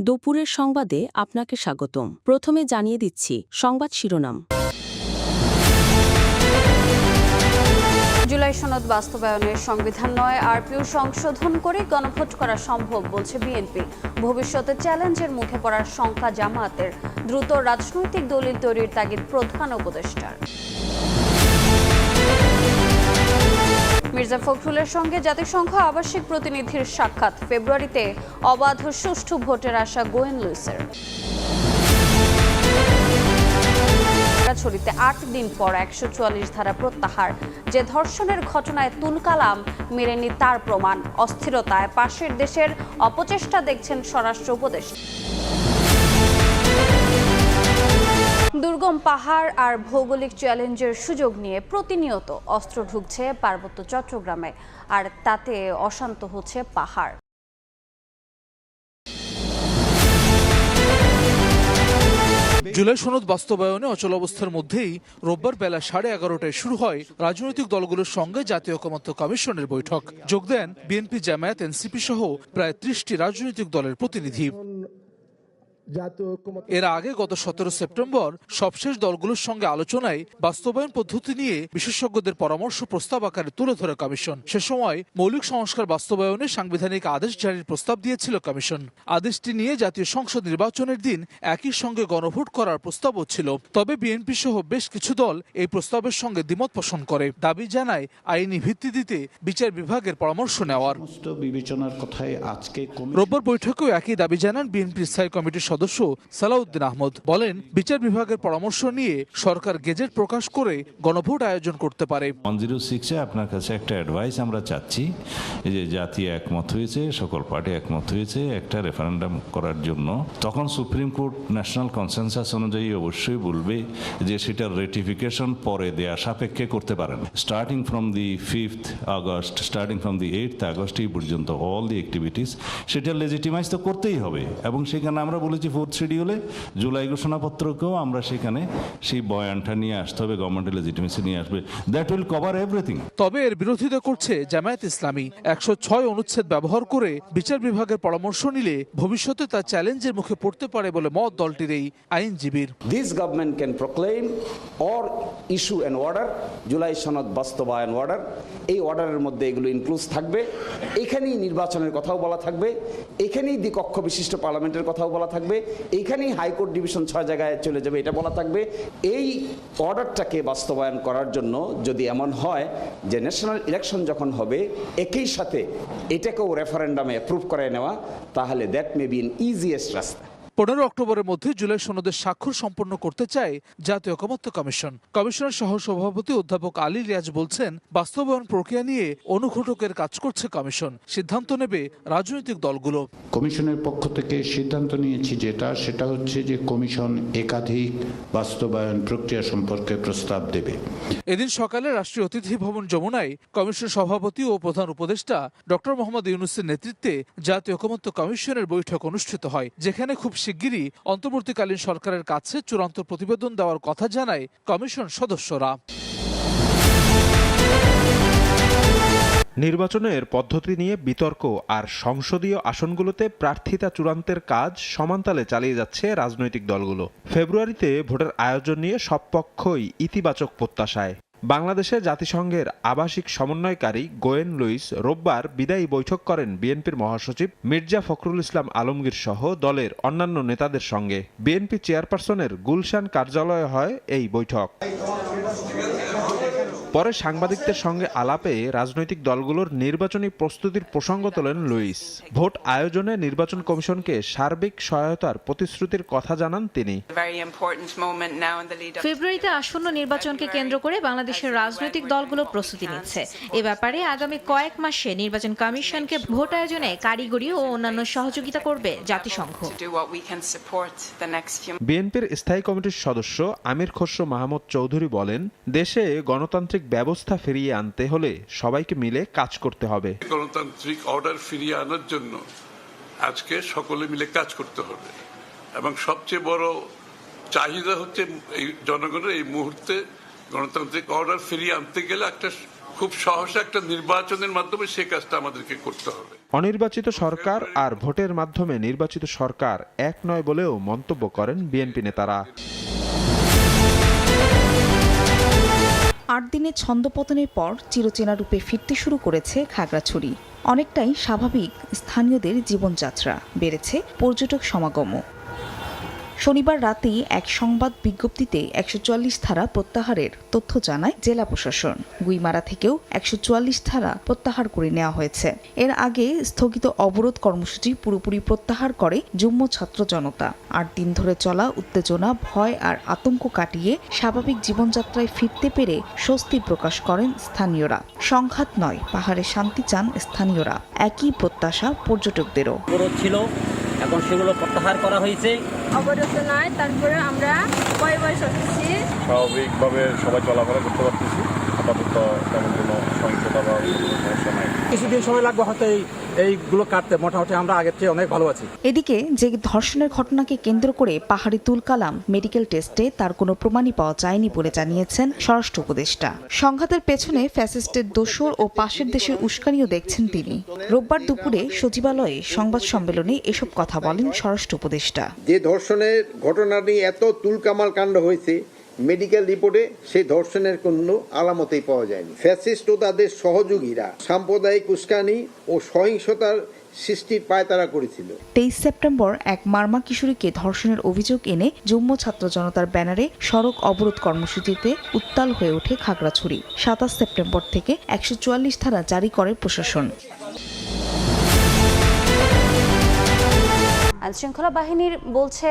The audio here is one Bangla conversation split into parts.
দুপুরের সংবাদে আপনাকে স্বাগতম। প্রথমে জানিয়ে দিচ্ছি সংবাদ শিরোনাম। জুলাই সনদ বাস্তবায়নের সংবিধান নয়, আরপিও সংশোধন করে গণভোট করা সম্ভব বলছে বিএনপি। ভবিষ্যতে চ্যালেঞ্জের মুখে পড়ার শঙ্কা জামায়াতের, দ্রুত রাজনৈতিক দলিল তৈরির তাগিদ প্রধান উপদেষ্টার। মির্জা ফখরুলের সঙ্গে জাতিসংঘ আবাসিক প্রতিনিধির সাক্ষাৎ, ফেব্রুয়ারিতে অবাধ সুষ্ঠু ভোটের আশা গোয়েন লুইসের। ছড়িতে ৮ দিন পর ১৪৪ ধারা প্রত্যাহার, যে ধর্ষণের ঘটনায় তুলকালাম মেরেনি তার প্রমাণ। অস্থিরতায় পাশের দেশের অপচেষ্টা দেখছেন স্বরাষ্ট্র উপদেষ্টা। দুর্গম পাহাড় আর ভৌগোলিক চ্যালেঞ্জের সুযোগ নিয়ে প্রতিনিয়ত অস্ত্র ঢুকছে পার্বত্য চট্টগ্রামে, আর তাতে অশান্ত হচ্ছে পাহাড়। জুলাই সনদ বাস্তবায়নে অচলাবস্থার মধ্যেই রোববার বেলা 11:30টায় শুরু হয় রাজনৈতিক দলগুলোর সঙ্গে জাতীয় ঐকমত্য কমিশনের বৈঠক। যোগ দেন বিএনপি, জামায়াত, এনসিপি সহ প্রায় 30টি রাজনৈতিক দলের প্রতিনিধি। এর আগে গত 17 সেপ্টেম্বর সবশেষ দলগুলোর সঙ্গে আলোচনায় বাস্তবায়ন পদ্ধতি নিয়ে বিশেষজ্ঞদের পরামর্শ প্রস্তাব আকারে তুলে ধরে কমিশন। সে সময় মৌলিক সংস্কার বাস্তবায়নে সাংবিধানিক আদেশ জারির প্রস্তাব দিয়েছিল কমিশন। আদেশটি নিয়ে জাতীয় সংসদ নির্বাচনের দিন একই সঙ্গে গণভোট করার প্রস্তাবও ছিল। তবে বিএনপি সহ বেশ কিছু দল এই প্রস্তাবের সঙ্গে দ্বিমত পোষণ করে, দাবি জানায় আইনি ভিত্তি দিতে বিচার বিভাগের পরামর্শ নেওয়ার। রোববার বৈঠকেও একই দাবি জানান বিএনপির স্থায়ী কমিটির সদস্য সালাউদ্দিন আহমদ। বলেন, বিচার বিভাগের পরামর্শ নিয়ে সরকার গেজেট প্রকাশ করে গণভোট আয়োজন করতে পারে। 106-এ আপনার কাছে একটা অ্যাডভাইস আমরা চাচ্ছি, যে জাতীয় একমত হয়েছে, সকল পার্টি একমত হয়েছে একটা রেফারেন্ডাম করার জন্য। তখন সুপ্রিম কোর্ট ন্যাশনাল কনসেনসাস অনুযায়ী অবশ্যই বলবে যে সেটার রেটিফিকেশন পরে দেয়া সাপেক্ষে করতে পারেন। Starting from the 5th August, starting from the 8th August এই পর্যন্ত অল দি অ্যাক্টিভিটিস সেটা লেজিটিমাইজ তো করতেই হবে। এবং সেখানে আমরা বলেছি 4th শিডিউলে জুলাই ঘোষণাপত্রকেও আমরা সেখানে সেই বয়ানটা নিয়ে আসতে হবে, গভর্নমেন্টের লেজিটিমেসি নিয়ে আসবে। That will cover everything. তবে এর বিরোধিতা করছে জামায়াত ইসলামী। 106 অনুচ্ছেদ ব্যবহার করে বিচার বিভাগের পরামর্শ নিলে ভবিষ্যতে তা চ্যালেঞ্জের মুখে পড়তে পারে বলে মত দলটির এই আইনজীবীর। This government can proclaim or issue an order, July সনদ বাস্তবায়ন অর্ডার। এই অর্ডারের মধ্যে এগুলো ইনক্লুড থাকবে, এখানেই নির্বাচনের কথাও বলা থাকবে, এখানেই দ্বিকক্ষ বিশিষ্ট পার্লামেন্টের কথাও বলা থাকবে, এইখানেই হাইকোর্ট ডিভিশন 6 জায়গায় চলে যাবে এটা বলা থাকবে। এই অর্ডারটাকে বাস্তবায়ন করার জন্য যদি এমন হয় যে ন্যাশনাল ইলেকশন যখন হবে একই সাথে এটাকেও রেফারেন্ডামে অ্যাপ্রুভ করে নেওয়া, তাহলে that may be N easiest রাস্তা। 15 অক্টোবরের মধ্যে জুলাই সনদের স্বাক্ষর সম্পন্ন করতে চায় জাতীয় ঐকমত্য কমিশন। কমিশনের সহসভাপতি অধ্যাপক আলী রিয়াজ বলছেন, বাস্তবায়ন প্রক্রিয়া নিয়ে অনুঘটকের কাজ করছে কমিশন, সিদ্ধান্ত নেবে রাজনৈতিক দলগুলো। কমিশনের পক্ষ থেকে সিদ্ধান্ত নিয়েছি সেটা হচ্ছে যে কমিশন একাধিক বাস্তবায়ন প্রক্রিয়া সম্পর্কে প্রস্তাব দেবে। এদিন সকালে রাষ্ট্রীয় অতিথি ভবন যমুনায় কমিশন সভাপতি ও প্রধান উপদেষ্টা ডক্টর মোহাম্মদ ইউনূসের নেতৃত্বে জাতীয় ঐকমত্য কমিশনের বৈঠক অনুষ্ঠিত হয়, যেখানে খুব শিগগিরই অন্তর্বর্তীকালীন সরকারের কাছে চূড়ান্ত প্রতিবেদন দেওয়ার কথা জানায় কমিশন সদস্যরা। নির্বাচনের পদ্ধতি নিয়ে বিতর্ক আর সংসদীয় আসনগুলোতে প্রার্থিতা চূড়ান্তের কাজ সমানতালে চালিয়ে যাচ্ছে রাজনৈতিক দলগুলো। ফেব্রুয়ারিতে ভোটের আয়োজন নিয়ে সব পক্ষই ইতিবাচক প্রত্যাশায়। বাংলাদেশে জাতিসংঘের আবাসিক সমন্বয়কারী গোয়েন লুইস রোববার বিদায়ী বৈঠক করেন বিএনপির মহাসচিব মির্জা ফখরুল ইসলাম আলমগীর সহ দলের অন্যান্য নেতাদের সঙ্গে। বিএনপি চেয়ারপারসনের গুলশান কার্যালয়ে হয় এই বৈঠক। পরে সাংবাদিকদের সঙ্গে আলাপে রাজনৈতিক দলগুলোর নির্বাচনী প্রস্তুতির প্রসঙ্গ তোলেন লুইস। ভোট আয়োজনে নির্বাচন কমিশনকে সার্বিক সহায়তার প্রতিশ্রুতির কথা জানান তিনি। ফেব্রুয়ারিতে আসন্ন নির্বাচনকে কেন্দ্র করে বাংলাদেশের রাজনৈতিক দলগুলো প্রস্তুতি নিচ্ছে। এ ব্যাপারে আগামী কয়েক মাসে নির্বাচন কমিশনকে ভোট আয়োজনে কারিগরি ও অন্যান্য সহযোগিতা করবে জাতিসংঘ। বিএনপির স্থায়ী কমিটির সদস্য আমির খসরু মাহমুদ চৌধুরী বলেন, দেশে গণতান্ত্রিক ব্যবস্থা ফিরিয়ে আনতে হলে সবাইকে মিলে কাজ করতে হবে। গণতান্ত্রিক অর্ডার ফিরিয়ে আনার জন্য আজকে সকলে মিলে কাজ করতে হবে, এবং সবচেয়ে বড় চাহিদা হচ্ছে এই জনগণের এই মুহূর্তে গণতান্ত্রিক অর্ডার ফিরিয়ে আনতে গেলে একটা খুব সহসা একটা নির্বাচনের মাধ্যমে সে কাজটা আমাদেরকে করতে হবে। অনির্বাচিত সরকার আর ভোটের মাধ্যমে নির্বাচিত সরকার এক নয় বলেও মন্তব্য করেন বিএনপি নেতারা। ৮ দিনের ছন্দপতনের পর চিরচেনা রূপে ফিরতে শুরু করেছে খাগড়াছড়ি। অনেকটাই স্বাভাবিক স্থানীয়দের জীবনযাত্রা, বেড়েছে পর্যটক সমাগমও। শনিবার রাতেই এক সংবাদ বিজ্ঞপ্তিতে ১৪৪ ধারা প্রত্যাহারের তথ্য জানায় জেলা প্রশাসন। গুইমারা থেকেও ১৪৪ ধারা প্রত্যাহার করে নেওয়া হয়েছে। এর আগে স্থগিত অবরোধ কর্মসূচি পুরোপুরি প্রত্যাহার করে যুগ্ম ছাত্র জনতা। ৮ দিন ধরে চলা উত্তেজনা, ভয় আর আতঙ্ক কাটিয়ে স্বাভাবিক জীবনযাত্রায় ফিরতে পেরে স্বস্তি প্রকাশ করেন স্থানীয়রা। সংঘাত নয়, পাহাড়ে শান্তি চান স্থানীয়রা। একই প্রত্যাশা পর্যটকদেরও। ছিল, এখন সেগুলো প্রত্যাহার করা হয়েছে। অবরোধ নয়, তারপরে আমরা বসে হচ্ছি, স্বাভাবিকভাবে সবাই চলাফেরা করতে পারতেছি। আপাতত তেমন কোনো সহিংসতা বা সমস্যা নাই। কিছুদিন সময় লাগবে হয়তো এইগুলো কাটতে, মোটামুটি আমরা আগের চেয়ে অনেক ভালো আছি। এদিকে যে ধর্ষণের ঘটনাকে কেন্দ্র করে পাহাড়ি তুলকালাম মেডিকেল টেস্টে তার কোনো প্রমাণই পাওয়া যায়নি বলে জানিয়েছেন স্বরাষ্ট্র উপদেষ্টা। সংঘাতের পেছনে ফ্যাসিস্টের দোসর ও পাশের দেশের উস্কানিও দেখছেন তিনি। রোববার দুপুরে সচিবালয়ে সংবাদ সম্মেলনে এসব কথা বলেন স্বরাষ্ট্র উপদেষ্টা। যে ধর্ষণের ঘটনা নিয়ে এত তুলকামাল কাণ্ড হয়েছে, মেডিকেল রিপোর্টে সেই ধর্ষণের কোনো আলামতেই পাওয়া যায়নি। ফ্যাসিস্ট ও তাদের সহযোগীরা সাম্প্রদায়িক উস্কানি ও সহিংসতার সৃষ্টির পায়তারা করেছিল। 23 সেপ্টেম্বর এক মারমা কিশোরীকে ধর্ষণের অভিযোগ এনে যুগ্ম ছাত্র জনতার ব্যানারে সড়ক অবরোধ কর্মসূচিতে উত্তাল হয়ে ওঠে খাগড়াছড়ি। 27 সেপ্টেম্বর থেকে ১৪৪ ধারা জারি করে প্রশাসন। আইনশৃঙ্খলা বাহিনীর বলছে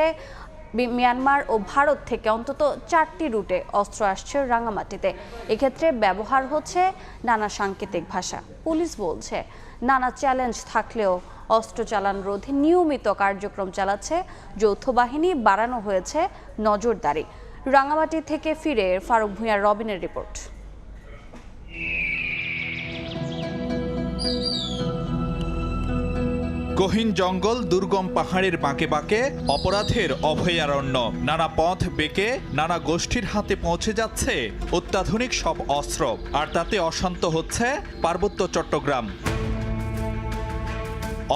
মিয়ানমার ও ভারত থেকে অন্তত 4টি রুটে অস্ত্র আসছে রাঙামাটিতে। এক্ষেত্রে ব্যবহার হচ্ছে নানা সাংকেতিক ভাষা। পুলিশ বলছে নানা চ্যালেঞ্জ থাকলেও অস্ত্র চালান রোধে নিয়মিত কার্যক্রম চালাচ্ছে যৌথ বাহিনী, বাড়ানো হয়েছে নজরদারি। রাঙামাটি থেকে ফিরে ফারুক ভূঁইয়ার রবিনের রিপোর্ট। গহীন জঙ্গল, দুর্গম পাহাড়ের বাঁকে বাঁকে অপরাধের অভয়ারণ্য। নানা পথ বেঁকে নানা গোষ্ঠীর হাতে পৌঁছে যাচ্ছে অত্যাধুনিক সব অস্ত্র, আর তাতে অশান্ত হচ্ছে পার্বত্য চট্টগ্রাম।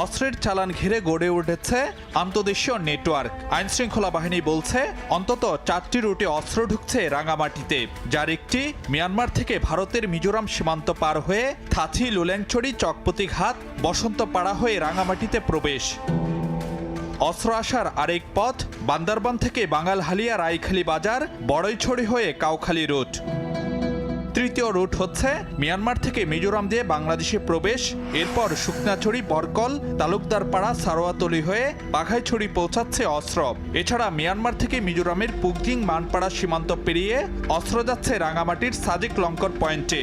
অস্ত্রের চালান ঘিরে গড়ে উঠেছে আন্তদেশীয় নেটওয়ার্ক। আইনশৃঙ্খলা বাহিনী বলছে অন্তত 4টি রুটে অস্ত্র ঢুকছে রাঙামাটিতে, যার একটি মিয়ানমার থেকে ভারতের মিজোরাম সীমান্ত পার হয়ে থাথি, লুল্যাংচড়ি, চকপতি ঘাট, বসন্তপাড়া হয়ে রাঙামাটিতে প্রবেশ। অস্ত্র আসার আরেক পথ বান্দরবান থেকে বাঙালহালিয়া, রাইখালি বাজার, বড়ইছড়ি হয়ে কাউখালী রুট। তৃতীয় রুট হচ্ছে মিয়ানমার থেকে মিজোরাম দিয়ে বাংলাদেশে প্রবেশ, এরপর শুকনাছড়ি, বরকল, তালুকদারপাড়া, সারোয়াতলি হয়ে বাঘাইছড়ি পৌঁছাচ্ছে অস্ত্র। এছাড়া মিয়ানমার থেকে মিজোরামের পুগদিং, মানপাড়া সীমান্ত পেরিয়ে অস্ত্র যাচ্ছে রাঙামাটির সাজিক লঙ্কর পয়েন্টে।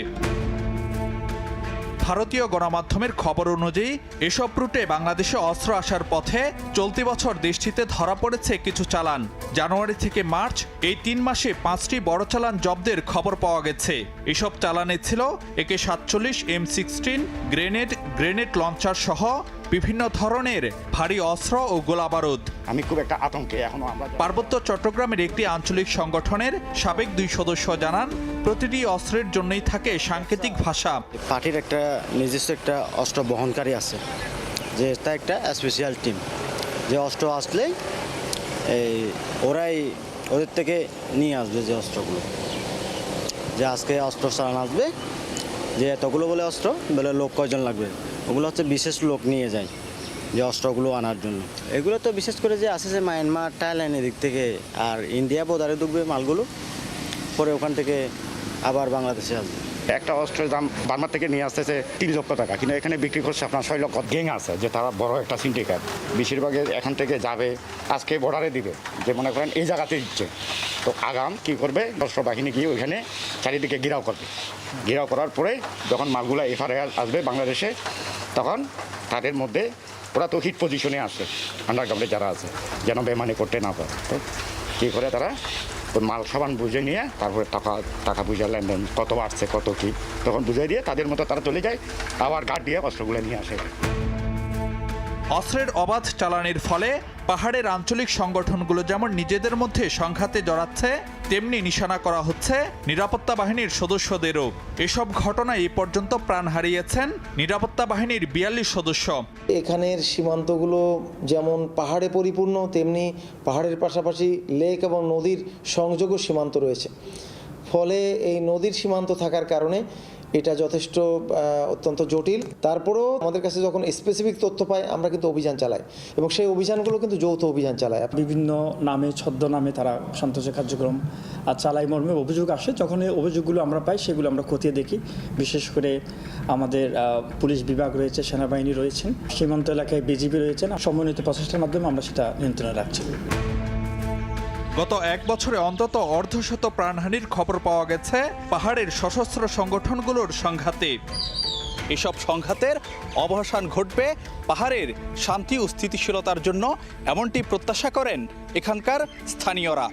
ভারতীয় গণমাধ্যমের খবর অনুযায়ী এসব রুটে বাংলাদেশে অস্ত্র আসার পথে চলতি বছর দেশটিতে ধরা পড়েছে কিছু চালান। জানুয়ারি থেকে মার্চ এই 3 মাসে 5টি বড় চালান জব্দের খবর পাওয়া গেছে। এসব চালানে ছিল AK-47, M16, গ্রেনেড লঞ্চার সহ বিভিন্ন ধরনের ভারী অস্ত্র ও গোলাবারুদ। আমি খুব একটা আতঙ্কে এখনো। পার্বত্য চট্টগ্রামের একটি আঞ্চলিক সংগঠনের সাবেক 2 সদস্য জানান, প্রতিটি অস্ত্রের জন্যই থাকে সাংকেতিক ভাষা। পার্টির একটা নিজস্ব একটা অস্ত্র বহনকারী আছে, যে তা একটা স্পেশাল টিম, যে অস্ত্র আসলে ওরাই ওদের থেকে নিয়ে আসবে যে অস্ত্রগুলো, যে আজকে অস্ত্র চালান আসবে, যে এতগুলো বলে অস্ত্র বলে লোক কয়জন লাগবে, ওগুলো হচ্ছে বিশেষ লোক নিয়ে যায় যে অস্ত্রগুলো আনার জন্য। এগুলো তো বিশেষ করে যে আসে যে মায়ানমার, থাইল্যান্ড এদিক থেকে, আর ইন্ডিয়া বোর্ডারে ঢুকবে মালগুলো, পরে ওখান থেকে আবার বাংলাদেশে আসবে। একটা অস্ত্রের দাম বার্মা থেকে নিয়ে আসতেছে 3 লক্ষ টাকা, কিন্তু এখানে বিক্রি করছে আপনার 6 লক্ষ। গ্যাং আছে যে তারা বড় একটা সিন্ডিকেট, বেশিরভাগ এখান থেকে যাবে, আজকে বর্ডারে দিবে, যে মনে করেন এই জায়গাতে দিচ্ছে, তো আগাম কি করবে, অস্ত্র বাহিনী গিয়ে ওইখানে চারিদিকে ঘেরাও করবে। ঘেরাও করার পরে যখন মালগুলা এফআরআই আসবে বাংলাদেশে, তখন তাদের মধ্যে ওরা তো হিট পজিশনে আসে, আন্ডারগ্রাউন্ডে যারা আছে, যেন বেমানি করতে না পারে। তো কী করে তারা মাল সাবান বুঝে নিয়ে তারপরে টাকা বুঝে লেনদেন কত বাড়ছে কত কি, তখন বুঝে দিয়ে তাদের মতো তারা চলে যায়, আবার গার্ড দিয়ে অস্ত্রগুলো নিয়ে আসে। অস্ত্রের অবাধ চালানের ফলে পাহাড়ের আঞ্চলিক সংগঠনগুলো যেমন নিজেদের মধ্যে সংঘাতে জড়াচ্ছে, তেমনি নিশানা করা হচ্ছে নিরাপত্তা বাহিনীর সদস্যদেরও। এসব ঘটনায় এ পর্যন্ত প্রাণ হারিয়েছেন নিরাপত্তা বাহিনীর ৪২ সদস্য। এখানের সীমান্তগুলো যেমন পাহাড়ে পরিপূর্ণ, তেমনি পাহাড়ের পাশাপাশি লেক এবং নদীর সংযোগও সীমান্ত রয়েছে। ফলে এই নদীর সীমান্ত থাকার কারণে এটা যথেষ্ট অত্যন্ত জটিল। তারপরেও আমাদের কাছে যখন স্পেসিফিক তথ্য পাই আমরা কিন্তু অভিযান চালাই, এবং সেই অভিযানগুলো কিন্তু যৌথ অভিযান চালায়। বিভিন্ন নামে ছদ্মনামে তারা সন্ত্রাসী কার্যক্রম চালাই মর্মে অভিযোগ আসে। যখন এই অভিযোগগুলো আমরা পাই সেগুলো আমরা খতিয়ে দেখি। বিশেষ করে আমাদের পুলিশ বিভাগ রয়েছে, সেনাবাহিনী রয়েছেন, সীমান্ত এলাকায় বিজিবি রয়েছেন। সমন্বিত প্রচেষ্টার মাধ্যমে আমরা সেটা নিয়ন্ত্রণে রাখছি। গত ১ বছরে অন্তত অর্ধশত প্রাণহানির খবর পাওয়া গেছে পাহাড়ের সশস্ত্র সংগঠনগুলোর সংঘাতে। এসব সংঘাতের অবসান ঘটবে পাহাড়ের শান্তি ও স্থিতিশীলতার জন্য, এমনটি প্রত্যাশা করেন এখানকার স্থানীয়রা।